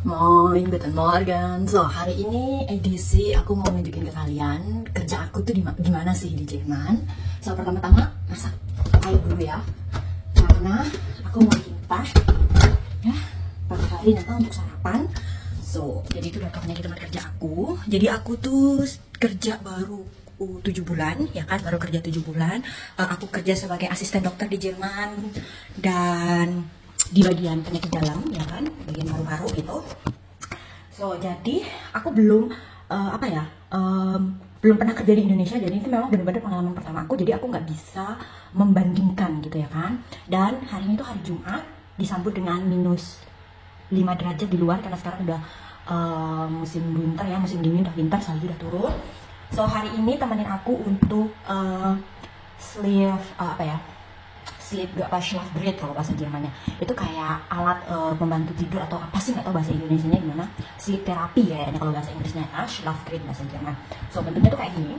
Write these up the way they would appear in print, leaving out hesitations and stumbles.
Moin, guten Morgen. So, hari ini edisi aku mau nunjukin ke kalian kerja aku tuh gimana sih di Jerman. So, pertama-tama masak air dulu ya. Karena aku mau bikin teh ya, pagi hari nanti untuk sarapan. So, jadi itu udah pokoknya di tempat kerja aku. Jadi aku tuh kerja baru 7 bulan ya kan, baru kerja 7 bulan. Aku kerja sebagai asisten dokter di Jerman dan di bagian penyakit dalam ya kan, bagian paru-paru gitu. So jadi aku belum belum pernah kerja di Indonesia, jadi itu memang benar-benar pengalaman pertama aku, jadi aku nggak bisa membandingkan gitu ya kan. Dan hari ini tuh hari Jumat, disambut dengan minus 5 derajat di luar karena sekarang udah musim winter ya, musim dingin, udah winter, salju udah turun. So hari ini temenin aku untuk sleep Schlafgerät kalau bahasa Jermannya. Itu kayak alat pembantu tidur atau apa sih, nggak tahu bahasa Indonesianya gimana. Sleep therapy kayaknya kalau bahasa Inggrisnya, Schlafgerät bahasa Jerman. So bentuknya tuh kayak gini.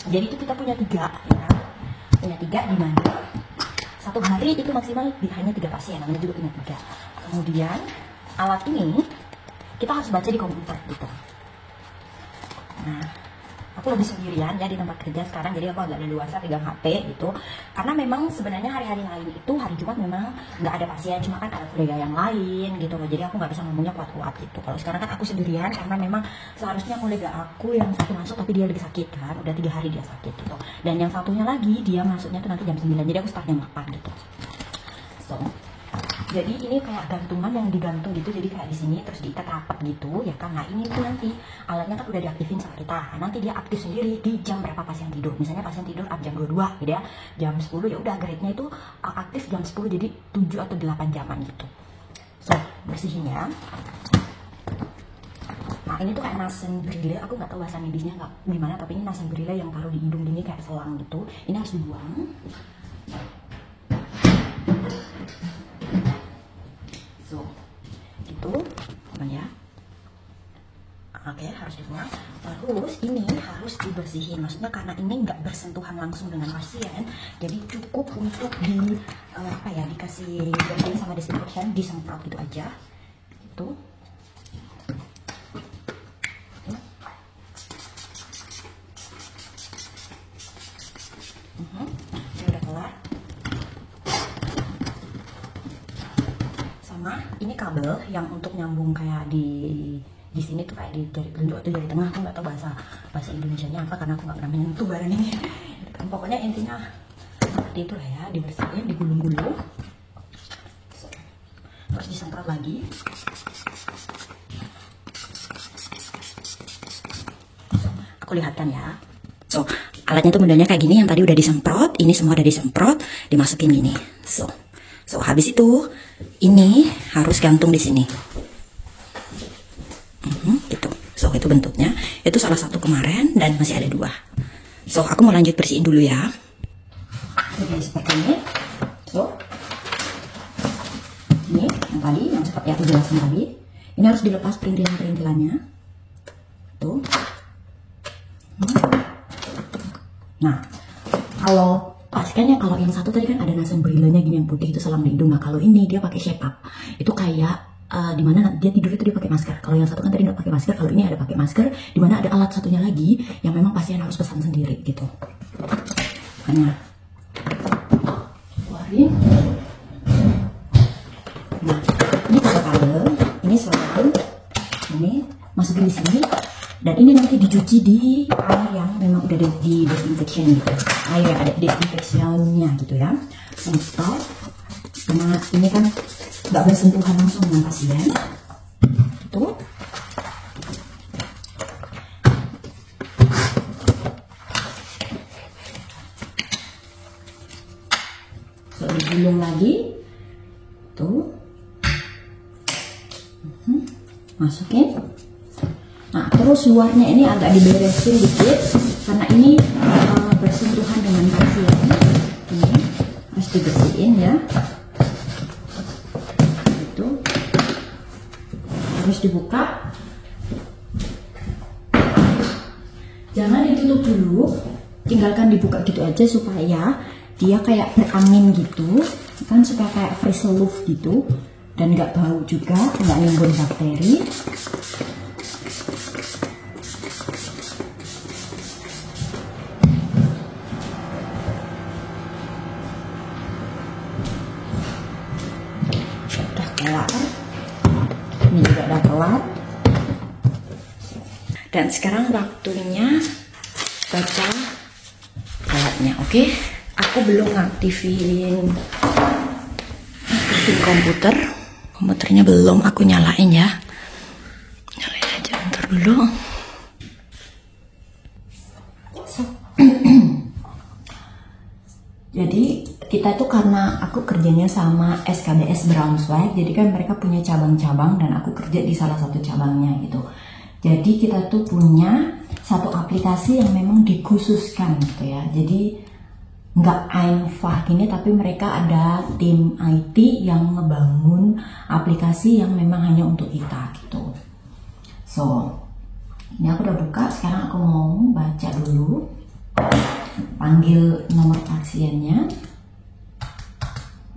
Jadi itu kita punya 3 ya. Punya 3 di mana satu hari itu maksimal hanya 3 pasien, namanya juga punya 3. Kemudian alat ini kita harus baca di komputer gitu. Nah, aku lebih sendirian ya di tempat kerja sekarang, jadi aku agak leluasa pegang HP gitu. Karena memang sebenarnya hari-hari lain itu, hari Jumat memang nggak ada pasien, cuma kan ada kolega yang lain gitu loh. Jadi aku nggak bisa ngomongnya kuat-kuat gitu. Kalau sekarang kan aku sendirian karena memang seharusnya kolega aku yang satu masuk tapi dia lagi sakit kan, udah 3 hari dia sakit gitu. Dan yang satunya lagi dia masuknya tuh nanti jam 9, jadi aku start jam 8 gitu. So jadi ini kayak gantungan yang digantung gitu, jadi kayak di sini terus diikat rapat gitu ya kan. Nah ini tuh nanti alatnya kan udah diaktifin sama kita, nanti dia aktif sendiri di jam berapa pasien tidur. Misalnya pasien tidur jam 22 gitu ya, jam 10 ya udah grade-nya itu aktif jam 10, jadi 7 atau 8 jaman gitu. So bersihin ya. Nah ini tuh kayak Nasenbrille, aku nggak tahu bahasa medisnya gimana, tapi ini Nasenbrille yang taruh di hidung gini kayak selang gitu. Ini harus dibuang. So, gitu, ya. Oke, harus dibuang. Terus ini harus dibersihin. Maksudnya karena ini nggak bersentuhan langsung dengan pasien, jadi cukup untuk dikasih bersihin sama disinfection, disemprot gitu aja. Gitu. Ini udah kelar. Ini kabel yang untuk nyambung kayak di sini tuh kayak di jari telunjuk atau jari tengah, aku nggak tahu bahasa Indonesianya apa karena aku nggak pernah menyentuh barang ini. Pokoknya intinya seperti itulah ya, dibersihin, digulung-gulung, terus disemprot lagi. Aku lihatkan ya. So alatnya tuh modelnya kayak gini, yang tadi udah disemprot, ini semua udah disemprot, dimasukin gini. So habis itu ini harus gantung di sini. Gitu. So itu bentuknya. Itu salah satu kemarin dan masih ada 2. So aku mau lanjut bersihin dulu ya. Jadi seperti ini. So ini yang tadi, yang seperti aku jelasin tadi. Ini harus dilepas perintilan-perintilannya. Tuh. Nah, pastikan ya, kalau yang satu tadi kan ada Nasenbrille-nya gini yang putih itu selang di hidung. Nah kalau ini dia pakai shape up, itu kayak dimana dia tidur itu dia pakai masker. Kalau yang satu kan tadi nggak pakai masker, kalau ini ada pakai masker, dimana ada alat satunya lagi yang memang pasien harus pesan sendiri gitu. Makanya keluarin. Nah ini kabel, ini selang, ini masukin di sini. Dan ini nanti dicuci di air yang memang udah di disinfection gitu, air yang ada disinfectionnya gitu ya. Semprot, karena ini kan nggak bersentuhan langsung dengan pasien. Gitu. So digulung lagi, tuh, masukin. Nah terus luarnya ini agak diberesin dikit karena ini bersentuhan dengan pasien. Ini harus dibersihin ya. Itu harus dibuka. Jangan ditutup dulu, tinggalkan dibuka gitu aja supaya dia kayak berangin gitu kan, supaya kayak fresh loop gitu. dan nggak bau juga, nggak nimbun bakteri. Udah kelar, ini juga udah kelar. Dan sekarang waktunya baca alatnya, oke? Aku belum aktifin komputernya belum aku nyalain ya. Nyalain aja ntar dulu. Jadi kita tuh karena aku kerjanya sama SKBS Braunschweig, jadi kan mereka punya cabang-cabang dan aku kerja di salah satu cabangnya gitu. Jadi kita tuh punya satu aplikasi yang memang dikhususkan gitu ya. Jadi nggak einfach gini, tapi mereka ada tim IT yang ngebangun aplikasi yang memang hanya untuk kita gitu. So, ini aku udah buka, sekarang aku mau baca dulu, panggil nomor pasiennya.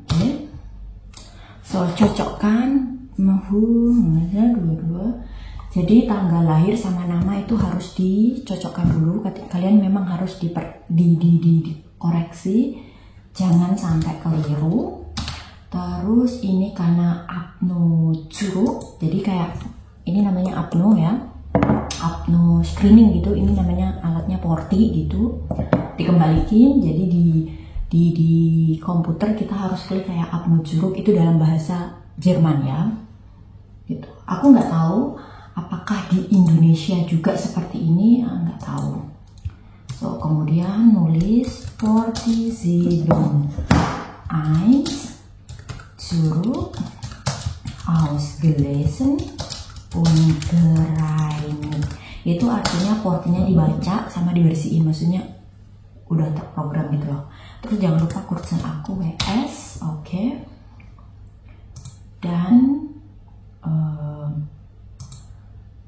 Oke. So, cocokkan dua-dua. Jadi tanggal lahir sama nama itu harus dicocokkan dulu. Kalian memang harus dikoreksi, jangan sampai keliru. Terus ini karena apno curug, jadi kayak ini namanya apno ya, apno screening gitu. Ini namanya alatnya porti gitu. Dikembalikan, jadi di komputer kita harus klik kayak apno curug, itu dalam bahasa Jerman ya. Gitu. Aku nggak tahu apakah di Indonesia juga seperti ini, nggak tahu. So, kemudian nulis Portisierung 1 Zurück ausgelesen und gereinigt. Itu artinya portinya dibaca sama dibersihin, maksudnya udah terprogram gitu loh. Terus jangan lupa kursen aku WS, oke. Dan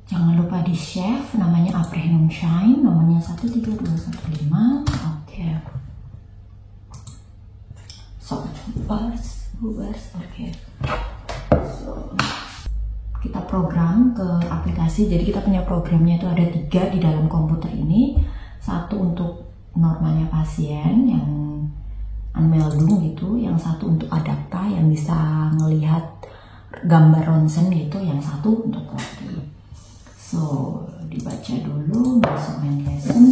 jangan lupa di chef, namanya Abrechnungsschein, nomornya 13215, oke. So, bars, oke. So, kita program ke aplikasi, jadi kita punya programnya itu ada 3 di dalam komputer ini. Satu untuk normalnya pasien yang Anmeldung gitu, yang satu untuk adapta yang bisa ngelihat gambar ronsen gitu, yang satu untuk porti. So, dibaca dulu, masuk main lesson.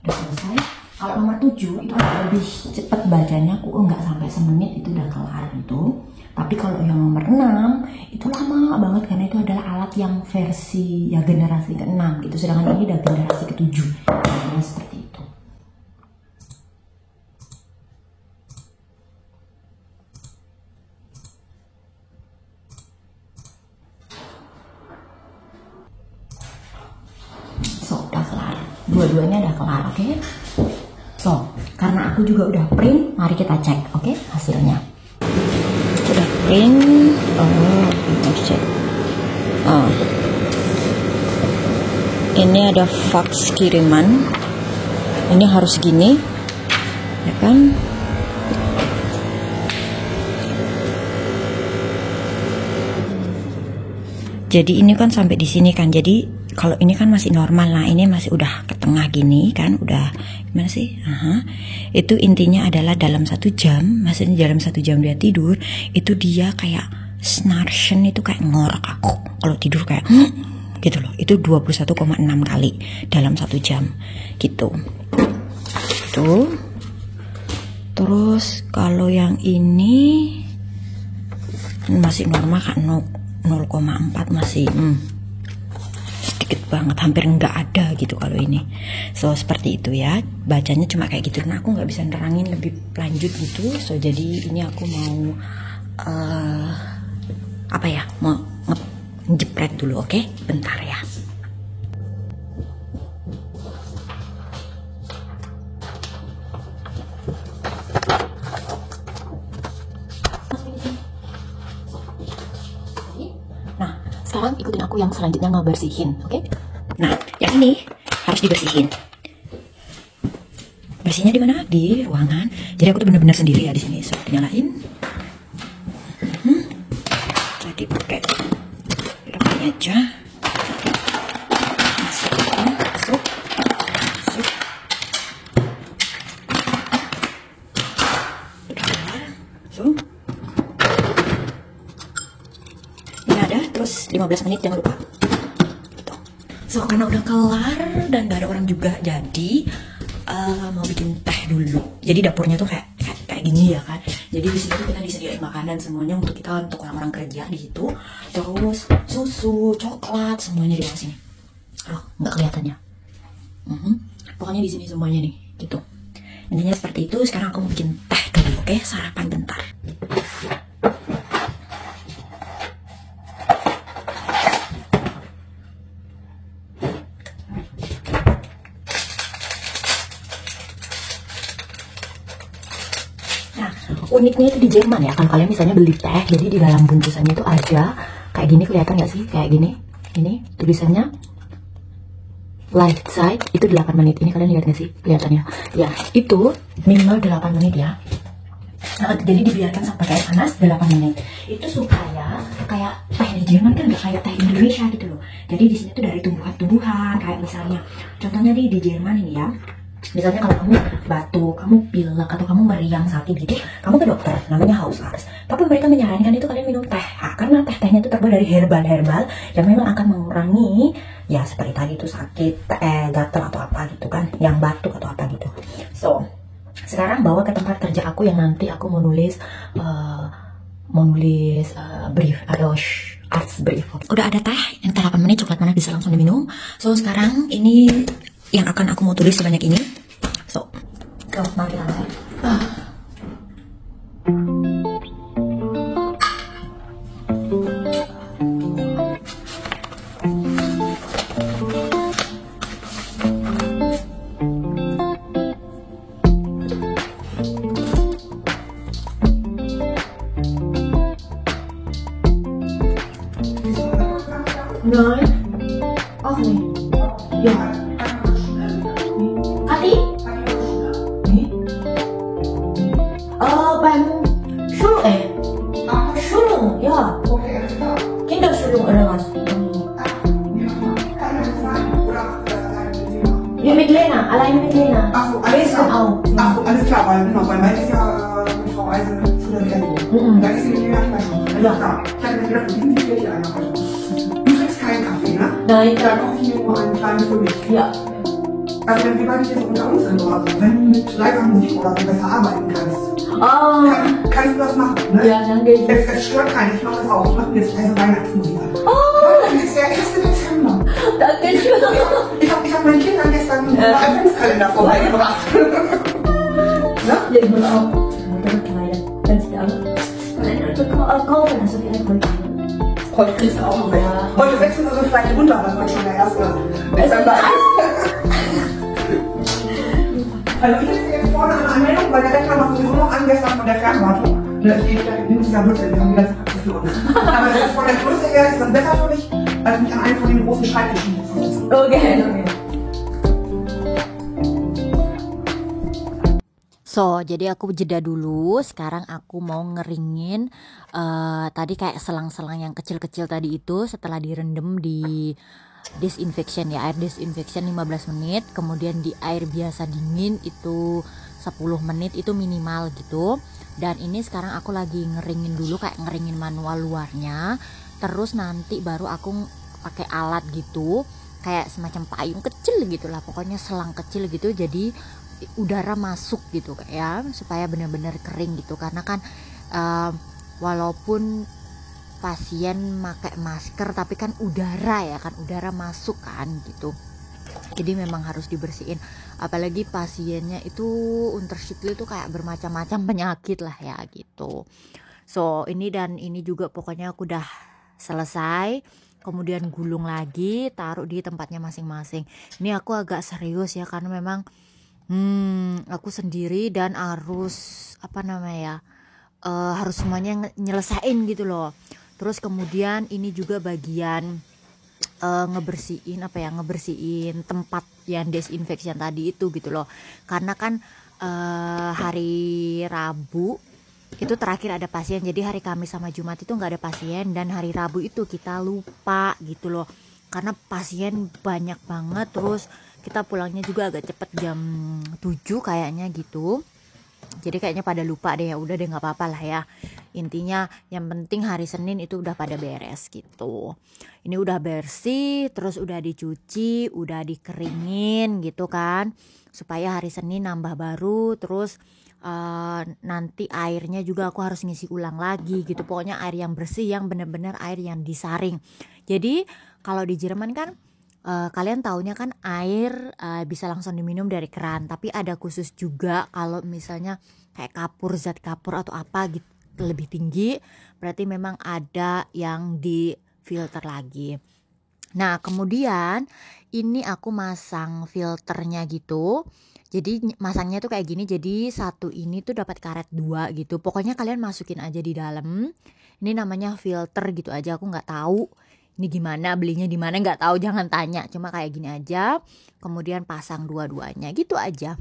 Udah selesai. Kalau nomor 7 itu lebih cepat bacanya, aku nggak sampai semenit itu udah kelar gitu. Tapi kalau yang nomor 6 itu lama banget karena itu adalah alat yang versi ya generasi ke-6 gitu. Sedangkan ini udah generasi ke-7. Nah, seperti itu. So, udah kelar. Dua-duanya udah kelar, oke? So, karena aku juga udah print, mari kita cek, oke, hasilnya. Udah print, cek. Ini ada fax kiriman. Ini harus gini, ya kan? Jadi ini kan sampai di sini kan. Jadi kalau ini kan masih normal, nah ini masih udah ke tengah gini kan, udah gimana sih? Itu intinya adalah dalam 1 jam, maksudnya dalam 1 jam dia tidur, itu dia kayak snarchen, itu kayak ngorok aku. Kalau tidur kayak gitu loh. Itu 21,6 kali dalam 1 jam gitu. Tuh. Terus kalau yang ini masih normal kan, 0,4 masih sedikit banget, hampir nggak ada gitu kalau ini. So seperti itu ya, bacanya cuma kayak gitu. Nah aku nggak bisa nerangin lebih lanjut gitu. So jadi ini aku mau mau ngejepret dulu, oke? Bentar ya. ikutin aku yang selanjutnya ngebersihin, oke? Nah, yang ini harus dibersihin. Bersihnya di mana? Di ruangan. Jadi aku tuh bener-bener sendiri ya di sini. So, dinyalain. Jadi pakai ini aja. Masuk. So. Ini ada, terus 15 menit jangan lupa. So, karena udah kelar dan gak ada orang juga, jadi mau bikin teh dulu. Jadi dapurnya tuh kayak gini ya kan. Jadi di sini tuh kita disediain makanan semuanya untuk orang-orang kerja di situ. Terus susu, coklat, semuanya di bawah sini. Loh, nggak kelihatannya. Pokoknya di sini semuanya nih, gitu. Intinya seperti itu. Sekarang aku mau bikin teh dulu, oke? Sarapan bentar. Uniknya itu di Jerman ya, kalau kalian misalnya beli teh, jadi di dalam bungkusannya itu ada kayak gini, kelihatan nggak sih? Kayak gini, ini tulisannya light side itu 8 menit. Ini kalian lihat nggak sih? Kelihatannya? Ya, itu minimal 8 menit ya. Nah, jadi dibiarkan sampai kayak panas 8 menit. Itu supaya kayak teh di Jerman kan nggak kayak teh Indonesia gitu loh. Jadi di sini tuh dari tumbuhan-tumbuhan, kayak misalnya, contohnya di Jerman ini ya. Misalnya kalau kamu batuk, kamu pilek, atau kamu meriang sakit gitu, kamu ke dokter, namanya Hausarzt. Tapi mereka menyarankan itu kalian minum teh, karena teh-tehnya itu terbuat dari herbal-herbal yang memang akan mengurangi, ya seperti tadi itu sakit, gatal atau apa gitu kan, yang batuk atau apa gitu. So, sekarang bawa ke tempat kerja aku yang nanti aku mau nulis brief atau arts brief. Udah ada teh, yang 8 menit, coklat panas bisa langsung diminum. So, sekarang ini yang akan aku mau tulis sebanyak ini. So, mari kita mulai. Nein. Oh nih. Ya. Hati? Nih. Beim Schulung, ja. Kinderschulung oder was? Ja, mit Lena, alleine mit Lena. Ach so, alles klar. Auch. Ach so, alles klar, weil meint ist ja mit Frau Eisel zu der Beerdigung. Da ist sie mit mir nicht mehr schon. Ja. Klar. Ich hatte mir gedacht, die Kirche einer heute. Du trinkst keinen Kaffee, ne? Nein. Da koche ich mir nur einen kleinen für mich. Ja. Also wenn wir beide hier so unter uns sind oder so, wenn du mit leiser Musik oder so besser arbeiten kannst, Oh. kannst du das machen, ne? Ja, danke. Es stört keinen, ich mache das auch. Ich mache mir jetzt leise Weihnachtsmusik an. Oh. Dann ist der 1. Dezember. Danke schön. Ich hab meinen Kindern gestern einen Adventskalender vorbeigebracht. Ja, ich muss auch. Ganz gerne. Kaufen, also direkt mit. Heute kriegst du auch noch mehr. Heute wechseln wir so vielleicht runter, weil heute schon der 1. Dezember ist. Also ich sitze jetzt vorne an der Anmeldung, weil der Rechner macht sowieso noch an, gestern von der Fernwartung. Nimmt dieser Blödsinn, wir haben die ganze Zeit für uns. Aber selbst von der Größe her ist das besser für mich, als mich an einen von den großen Schreibtischen zu sitzen. Okay. So, jadi aku jeda dulu. Sekarang aku mau ngeringin tadi kayak selang-selang yang kecil-kecil tadi itu setelah direndam di disinfection ya, air disinfection 15 menit, kemudian di air biasa dingin itu 10 menit itu minimal gitu. Dan ini sekarang aku lagi ngeringin dulu, kayak ngeringin manual luarnya. Terus nanti baru aku pakai alat gitu, kayak semacam payung kecil gitu lah, pokoknya selang kecil gitu, jadi udara masuk gitu ya, supaya benar-benar kering gitu. Karena kan walaupun pasien pakai masker tapi kan udara ya kan, udara masuk kan gitu. Jadi memang harus dibersihin, apalagi pasiennya itu Unterschiedl itu kayak bermacam-macam penyakit lah ya gitu. So ini dan ini juga pokoknya aku udah selesai, kemudian gulung lagi, taruh di tempatnya masing-masing. Ini aku agak serius ya, karena memang aku sendiri dan harus harus semuanya nyelesain gitu loh. Terus kemudian ini juga bagian ngebersihin tempat yang disinfection tadi itu gitu loh. Karena kan hari Rabu itu terakhir ada pasien, jadi hari Kamis sama Jumat itu nggak ada pasien, dan hari Rabu itu kita lupa gitu loh karena pasien banyak banget. Terus kita pulangnya juga agak cepet jam 7 kayaknya gitu, jadi kayaknya pada lupa deh. Ya udah deh, nggak apa-apa lah ya, intinya yang penting hari Senin itu udah pada beres gitu. Ini udah bersih, terus udah dicuci, udah dikeringin gitu kan, supaya hari Senin nambah baru. Terus nanti airnya juga aku harus ngisi ulang lagi gitu. Pokoknya air yang bersih, yang bener-bener air yang disaring. Jadi kalau di Jerman kan kalian taunya kan air bisa langsung diminum dari keran, tapi ada khusus juga kalau misalnya kayak kapur, zat kapur atau apa gitu lebih tinggi, berarti memang ada yang di filter lagi. Nah kemudian ini aku masang filternya gitu. Jadi masangnya tuh kayak gini, jadi satu ini tuh dapat karet 2 gitu. Pokoknya kalian masukin aja di dalam. Ini namanya filter gitu aja, aku nggak tahu ini gimana belinya di mana, nggak tahu, jangan tanya. Cuma kayak gini aja. Kemudian pasang dua-duanya gitu aja.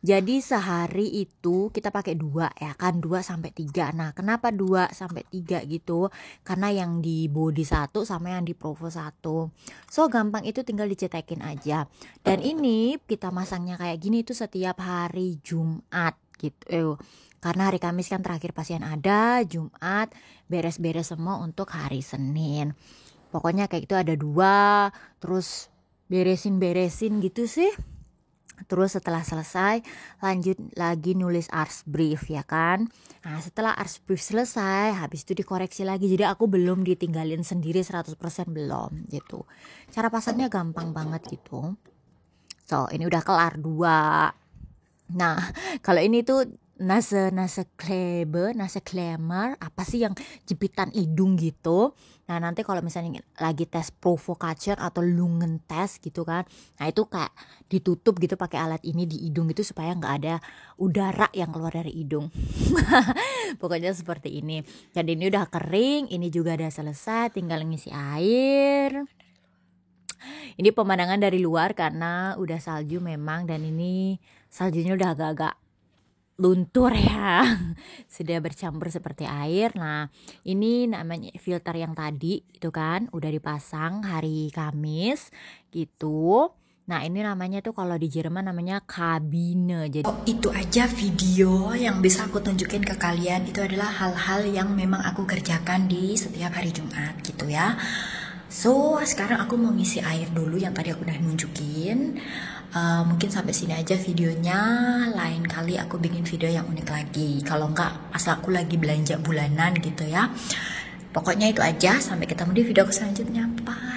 Jadi sehari itu kita pakai 2 ya kan, 2 sampai 3. Nah, kenapa 2 sampai 3 gitu? Karena yang di body 1 sama yang di provo 1. So gampang, itu tinggal dicetekin aja. Dan ini kita masangnya kayak gini itu setiap hari Jumat gitu. Karena hari Kamis kan terakhir pasien ada, Jumat beres-beres semua untuk hari Senin. Pokoknya kayak itu ada 2, terus beresin gitu sih. Terus setelah selesai lanjut lagi nulis ars brief ya kan. Nah setelah ars brief selesai, habis itu dikoreksi lagi. Jadi aku belum ditinggalin sendiri 100% belum gitu. Cara pasangnya gampang banget gitu. So ini udah kelar 2. Nah kalau ini tuh nase Klemmer, apa sih yang jepitan hidung gitu. Nah nanti kalau misalnya lagi tes provocation atau lungen test gitu kan, nah itu kayak ditutup gitu pakai alat ini di hidung gitu supaya nggak ada udara yang keluar dari hidung. Pokoknya seperti ini. Dan ini udah kering, ini juga udah selesai, tinggal ngisi air. Ini pemandangan dari luar karena udah salju memang, dan ini saljunya udah agak-agak luntur ya, sudah bercampur seperti air. Nah ini namanya filter yang tadi itu kan udah dipasang hari Kamis gitu. Nah ini namanya tuh kalau di Jerman namanya kabine. Jadi itu aja video yang bisa aku tunjukin ke kalian. Itu adalah hal-hal yang memang aku kerjakan di setiap hari Jumat gitu ya. So sekarang aku mau ngisi air dulu yang tadi aku udah nunjukin. Mungkin sampai sini aja videonya. Lain kali aku bikin video yang unik lagi. Kalau enggak, asal aku lagi belanja bulanan gitu ya. Pokoknya itu aja. Sampai ketemu di video selanjutnya. Bye.